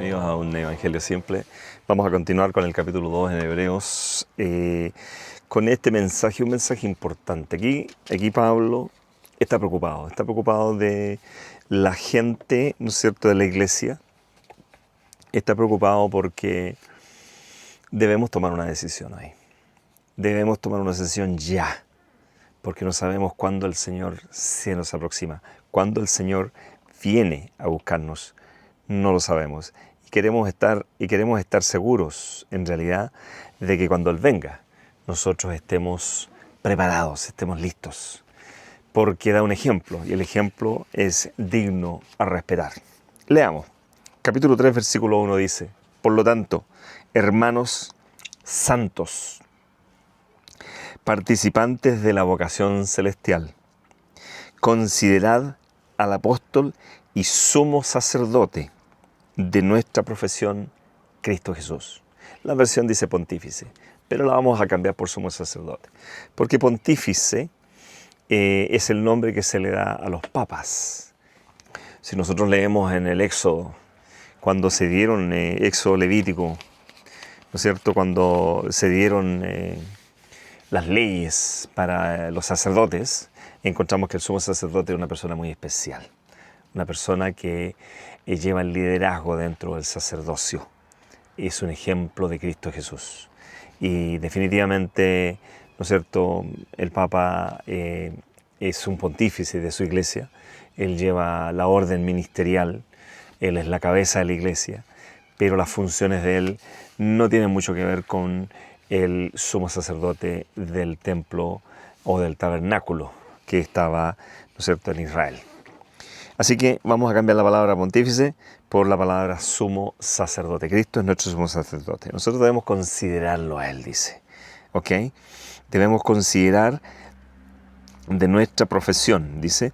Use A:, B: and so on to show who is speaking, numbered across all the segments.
A: Bienvenidos a un Evangelio Simple. Vamos a continuar con el capítulo 2 en Hebreos, con este mensaje, un mensaje importante. Aquí Pablo está preocupado de la gente, ¿no es cierto?, de la iglesia. Está preocupado porque debemos tomar una decisión hoy. Debemos tomar una decisión ya, porque no sabemos cuándo el Señor se nos aproxima, cuándo el Señor viene a buscarnos. No lo sabemos. Y queremos estar seguros, en realidad, de que cuando Él venga, nosotros estemos preparados, estemos listos. Porque da un ejemplo, y el ejemplo es digno a respetar. Leamos. Capítulo 3, versículo 1 dice: Por lo tanto, hermanos santos, participantes de la vocación celestial, considerad al apóstol y sumo sacerdote de nuestra profesión, Cristo Jesús. La versión dice pontífice, pero la vamos a cambiar por sumo sacerdote, porque pontífice es el nombre que se le da a los papas. Si nosotros leemos en el Éxodo, cuando se dieron, Éxodo Levítico, ¿no es cierto?, cuando se dieron las leyes para los sacerdotes, encontramos que el sumo sacerdote es una persona muy especial, una persona que lleva el liderazgo dentro del sacerdocio. Es un ejemplo de Cristo Jesús. Y definitivamente, ¿no es cierto?, el Papa es un pontífice de su iglesia. Él lleva la orden ministerial, él es la cabeza de la iglesia, pero las funciones de él no tienen mucho que ver con el sumo sacerdote del templo o del tabernáculo que estaba, ¿no es cierto?, en Israel. Así que vamos a cambiar la palabra pontífice por la palabra sumo sacerdote. Cristo es nuestro sumo sacerdote. Nosotros debemos considerarlo a Él, dice. ¿Ok? Debemos considerar de nuestra profesión, dice.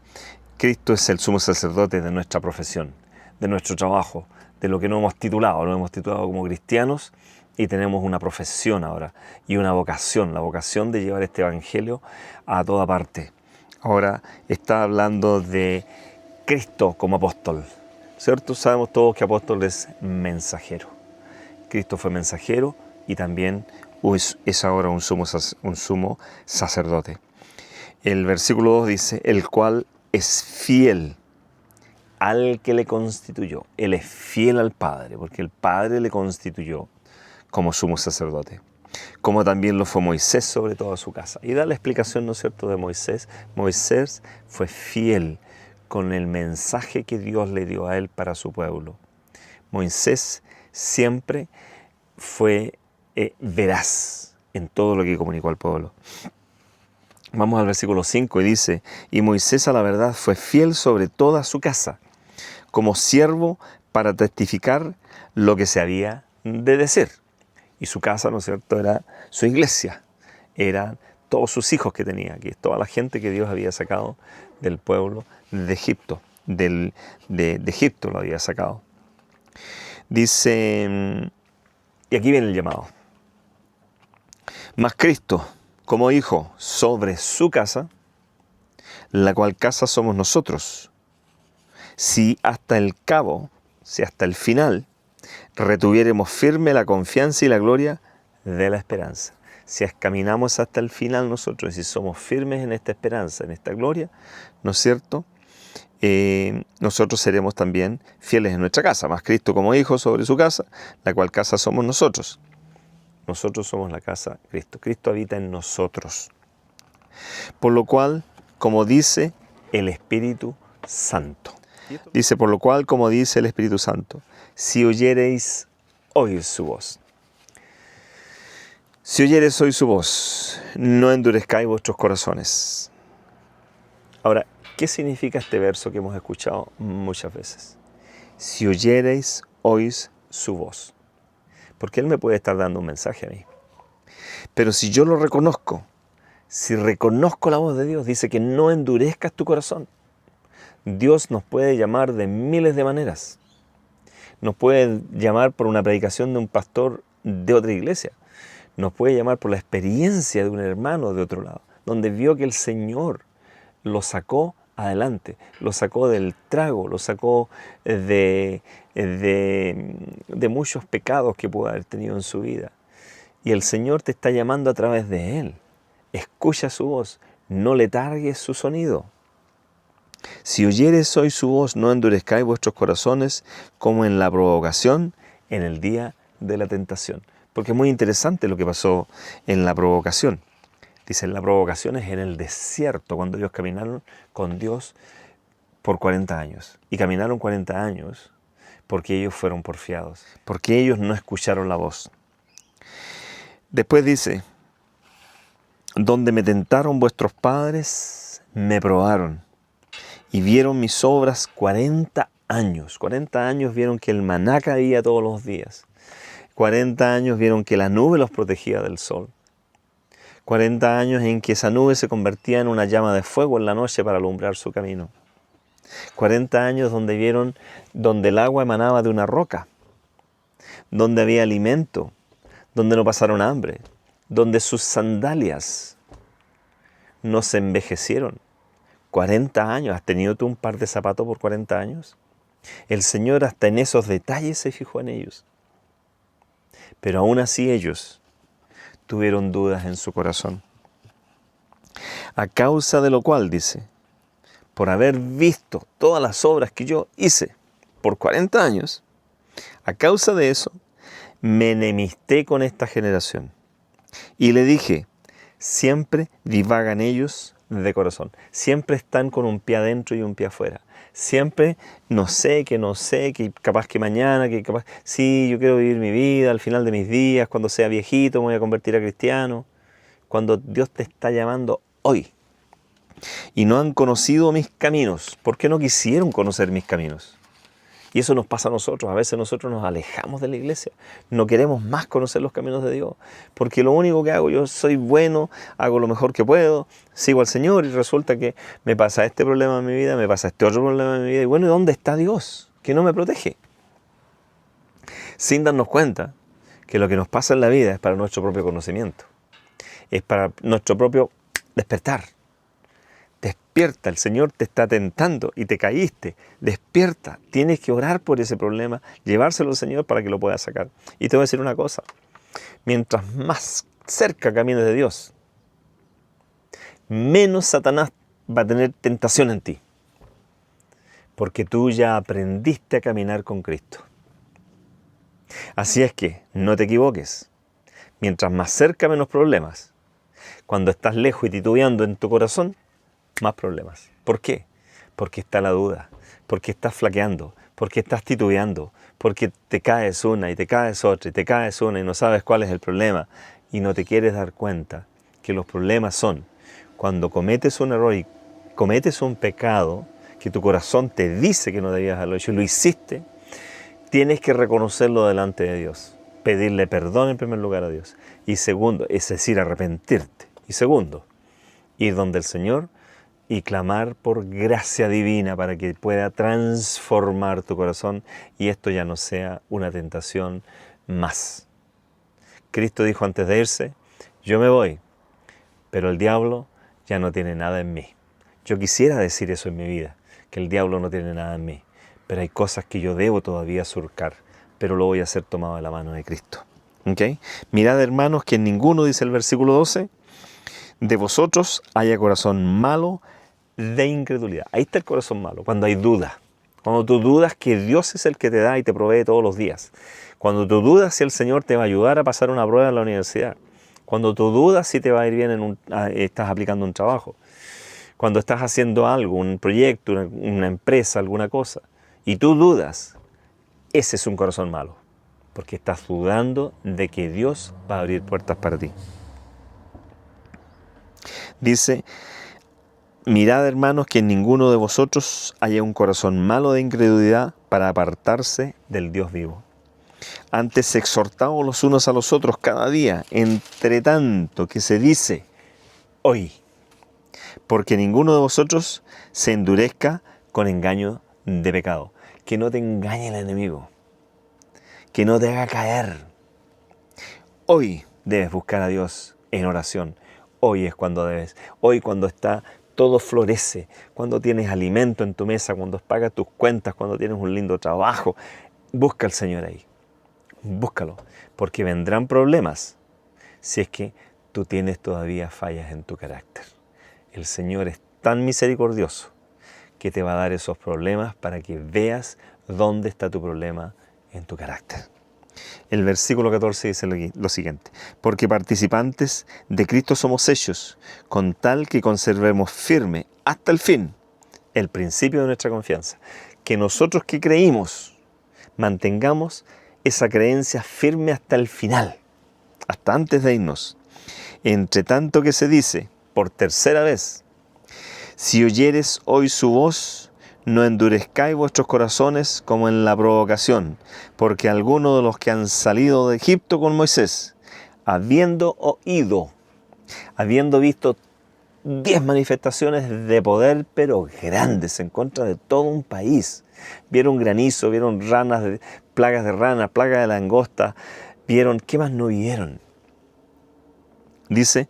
A: Cristo es el sumo sacerdote de nuestra profesión, de nuestro trabajo, de lo que nos hemos titulado. Nos hemos titulado como cristianos y tenemos una profesión ahora y una vocación, la vocación de llevar este evangelio a toda parte. Ahora está hablando de Cristo como apóstol, ¿cierto? Sabemos todos que apóstol es mensajero. Cristo fue mensajero y también es ahora un sumo sacerdote. El versículo 2 dice: el cual es fiel al que le constituyó. Él es fiel al Padre, porque el Padre le constituyó como sumo sacerdote. Como también lo fue Moisés sobre toda su casa. Y da la explicación, ¿no es cierto?, de Moisés. Moisés fue fiel con el mensaje que Dios le dio a él para su pueblo. Moisés siempre fue veraz en todo lo que comunicó al pueblo. Vamos al versículo 5 y dice: y Moisés a la verdad fue fiel sobre toda su casa, como siervo para testificar lo que se había de decir. Y su casa, ¿no es cierto?, era su iglesia, eran todos sus hijos que tenía aquí, toda la gente que Dios había sacado del pueblo de Egipto, de Egipto lo había sacado. Dice, y aquí viene el llamado: mas Cristo, como hijo sobre su casa, la cual casa somos nosotros, si hasta el final, retuviéremos firme la confianza y la gloria de la esperanza. Si caminamos hasta el final nosotros, y si somos firmes en esta esperanza, en esta gloria, ¿no es cierto?, nosotros seremos también fieles en nuestra casa. Más Cristo como hijo sobre su casa, la cual casa somos nosotros. Nosotros somos la casa de Cristo. Cristo habita en nosotros. Por lo cual, como dice el Espíritu Santo. Dice, por lo cual, como dice el Espíritu Santo: si oyereis hoy su voz. Si oyereis hoy su voz, no endurezcáis vuestros corazones. Ahora, ¿qué significa este verso que hemos escuchado muchas veces? Si oyereis hoy su voz. Porque Él me puede estar dando un mensaje a mí. Pero si yo lo reconozco, si reconozco la voz de Dios, dice que no endurezcas tu corazón. Dios nos puede llamar de miles de maneras. Nos puede llamar por una predicación de un pastor de otra iglesia. Nos puede llamar por la experiencia de un hermano de otro lado, donde vio que el Señor lo sacó adelante, lo sacó del trago, lo sacó de muchos pecados que pudo haber tenido en su vida. Y el Señor te está llamando a través de Él. Escucha su voz, no letargues su sonido. Si oyeres hoy su voz, no endurezcáis vuestros corazones como en la provocación, en el día de la tentación. Porque es muy interesante lo que pasó en la provocación. Dicen, la provocación es en el desierto, cuando ellos caminaron con Dios por 40 años. Y caminaron 40 años porque ellos fueron porfiados, porque ellos no escucharon la voz. Después dice, donde me tentaron vuestros padres, me probaron y vieron mis obras 40 años. 40 años vieron que el maná caía todos los días. 40 años vieron que la nube los protegía del sol. 40 años en que esa nube se convertía en una llama de fuego en la noche para alumbrar su camino. 40 años donde el agua emanaba de una roca, donde había alimento, donde no pasaron hambre, donde sus sandalias no se envejecieron. 40 años, ¿has tenido tú un par de zapatos por 40 años? El Señor hasta en esos detalles se fijó en ellos. Pero aún así ellos tuvieron dudas en su corazón. A causa de lo cual, dice, por haber visto todas las obras que yo hice por 40 años, a causa de eso, me enemisté con esta generación. Y le dije, siempre divagan ellos de corazón. Siempre están con un pie adentro y un pie afuera. Siempre no sé, que capaz que mañana, que capaz... Sí, yo quiero vivir mi vida al final de mis días, cuando sea viejito me voy a convertir a cristiano. Cuando Dios te está llamando hoy. Y no han conocido mis caminos. ¿Por qué no quisieron conocer mis caminos? Y eso nos pasa a nosotros. A veces nosotros nos alejamos de la iglesia. No queremos más conocer los caminos de Dios. Porque lo único que hago, yo soy bueno, hago lo mejor que puedo, sigo al Señor y resulta que me pasa este problema en mi vida, me pasa este otro problema en mi vida. Y bueno, ¿y dónde está Dios? Que no me protege. Sin darnos cuenta que lo que nos pasa en la vida es para nuestro propio conocimiento. Es para nuestro propio despertar. Despierta, el Señor te está tentando y te caíste. Despierta, tienes que orar por ese problema, llevárselo al Señor para que lo pueda sacar. Y te voy a decir una cosa, mientras más cerca camines de Dios, menos Satanás va a tener tentación en ti. Porque tú ya aprendiste a caminar con Cristo. Así es que no te equivoques. Mientras más cerca, menos problemas. Cuando estás lejos y titubeando en tu corazón, más problemas. ¿Por qué? Porque está la duda, porque estás flaqueando, porque estás titubeando, porque te caes una y te caes otra y te caes una y no sabes cuál es el problema y no te quieres dar cuenta que los problemas son cuando cometes un error y cometes un pecado que tu corazón te dice que no debías haberlo hecho y lo hiciste, tienes que reconocerlo delante de Dios, pedirle perdón en primer lugar a Dios y segundo, es decir, arrepentirte y segundo, ir donde el Señor y clamar por gracia divina para que pueda transformar tu corazón y esto ya no sea una tentación más. Cristo dijo antes de irse, yo me voy, pero el diablo ya no tiene nada en mí. Yo quisiera decir eso en mi vida, que el diablo no tiene nada en mí, pero hay cosas que yo debo todavía surcar, pero lo voy a hacer tomado de la mano de Cristo. ¿Okay? Mirad, hermanos, que en ninguno, dice el versículo 12, de vosotros haya corazón malo de incredulidad. Ahí está el corazón malo, cuando hay duda. Cuando tú dudas que Dios es el que te da y te provee todos los días. Cuando tú dudas si el Señor te va a ayudar a pasar una prueba en la universidad. Cuando tú dudas si te va a ir bien estás aplicando un trabajo. Cuando estás haciendo algo, un proyecto, una empresa, alguna cosa. Y tú dudas, ese es un corazón malo. Porque estás dudando de que Dios va a abrir puertas para ti. Dice, mirad, hermanos, que en ninguno de vosotros haya un corazón malo de incredulidad para apartarse del Dios vivo. Antes exhortaos los unos a los otros cada día, entre tanto que se dice hoy, porque ninguno de vosotros se endurezca con engaño de pecado. Que no te engañe el enemigo, que no te haga caer. Hoy debes buscar a Dios en oración. Hoy es cuando debes. Hoy cuando está todo florece, cuando tienes alimento en tu mesa, cuando pagas tus cuentas, cuando tienes un lindo trabajo. Busca al Señor ahí, búscalo, porque vendrán problemas si es que tú tienes todavía fallas en tu carácter. El Señor es tan misericordioso que te va a dar esos problemas para que veas dónde está tu problema en tu carácter. El versículo 14 dice lo siguiente: porque participantes de Cristo somos hechos, con tal que conservemos firme hasta el fin el principio de nuestra confianza. Que nosotros que creímos mantengamos esa creencia firme hasta el final, hasta antes de irnos. Entre tanto que se dice, por tercera vez, si oyeres hoy su voz, no endurezcáis vuestros corazones como en la provocación, porque algunos de los que han salido de Egipto con Moisés, habiendo oído, habiendo visto 10 manifestaciones de poder, pero grandes, en contra de todo un país, vieron granizo, vieron plagas de ranas, plagas de langosta, vieron, ¿qué más no vieron? Dice,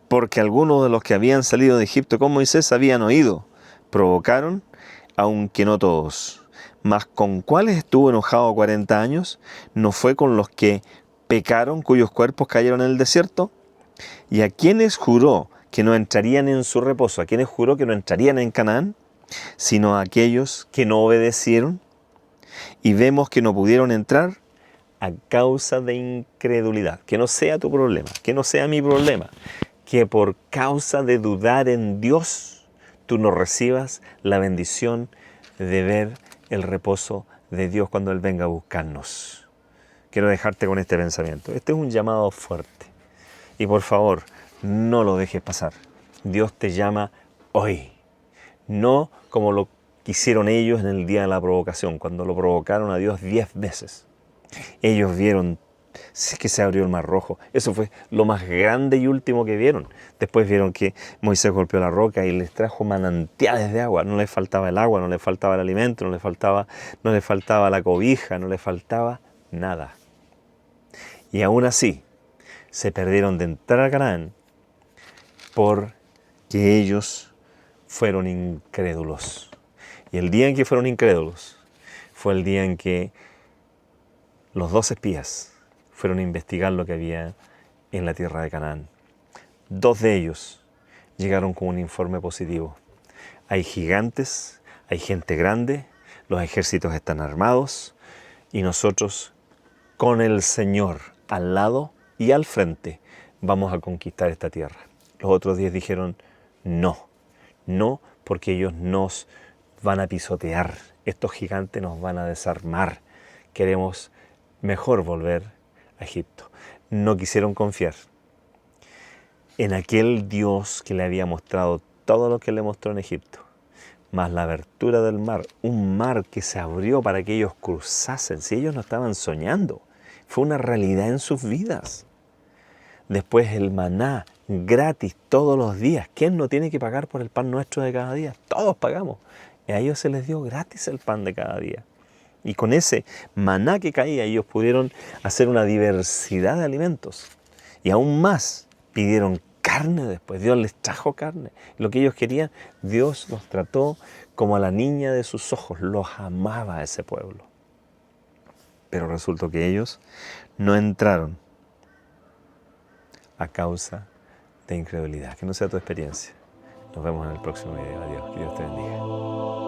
A: porque algunos de los que habían salido de Egipto con Moisés habían oído, provocaron, aunque no todos. Mas ¿con cuáles estuvo enojado 40 años? ¿No fue con los que pecaron, cuyos cuerpos cayeron en el desierto? ¿Y a quiénes juró que no entrarían en su reposo? ¿A quiénes juró que no entrarían en Canaán? Sino a aquellos que no obedecieron. Y vemos que no pudieron entrar a causa de incredulidad. Que no sea tu problema, que no sea mi problema. Que por causa de dudar en Dios, tú no recibas la bendición de ver el reposo de Dios cuando Él venga a buscarnos. Quiero dejarte con este pensamiento. Este es un llamado fuerte. Y por favor, no lo dejes pasar. Dios te llama hoy. No como lo quisieron ellos en el día de la provocación, cuando lo provocaron a Dios 10 veces. Ellos vieron que se abrió el Mar Rojo. Eso fue lo más grande y último que vieron. Después vieron que Moisés golpeó la roca y les trajo manantiales de agua. No les faltaba el agua, no les faltaba el alimento, no les faltaba la cobija, no les faltaba nada. Y aún así, se perdieron de entrar a Canaán porque ellos fueron incrédulos. Y el día en que fueron incrédulos fue el día en que los 2 espías fueron a investigar lo que había en la tierra de Canaán. 2 de ellos llegaron con un informe positivo. Hay gigantes, hay gente grande, los ejércitos están armados y nosotros con el Señor al lado y al frente vamos a conquistar esta tierra. Los otros 10 dijeron no, porque ellos nos van a pisotear, estos gigantes nos van a desarmar, queremos mejor volver a Egipto. No quisieron confiar en aquel Dios que le había mostrado todo lo que le mostró en Egipto, más la abertura del mar, un mar que se abrió para que ellos cruzasen. Si ellos no estaban soñando, fue una realidad en sus vidas. Después el maná, gratis todos los días. ¿Quién no tiene que pagar por el pan nuestro de cada día? Todos pagamos. Y a ellos se les dio gratis el pan de cada día. Y con ese maná que caía, ellos pudieron hacer una diversidad de alimentos. Y aún más, pidieron carne después. Dios les trajo carne. Lo que ellos querían, Dios los trató como a la niña de sus ojos. Los amaba a ese pueblo. Pero resultó que ellos no entraron a causa de incredulidad. Que no sea tu experiencia. Nos vemos en el próximo video. Adiós. Que Dios te bendiga.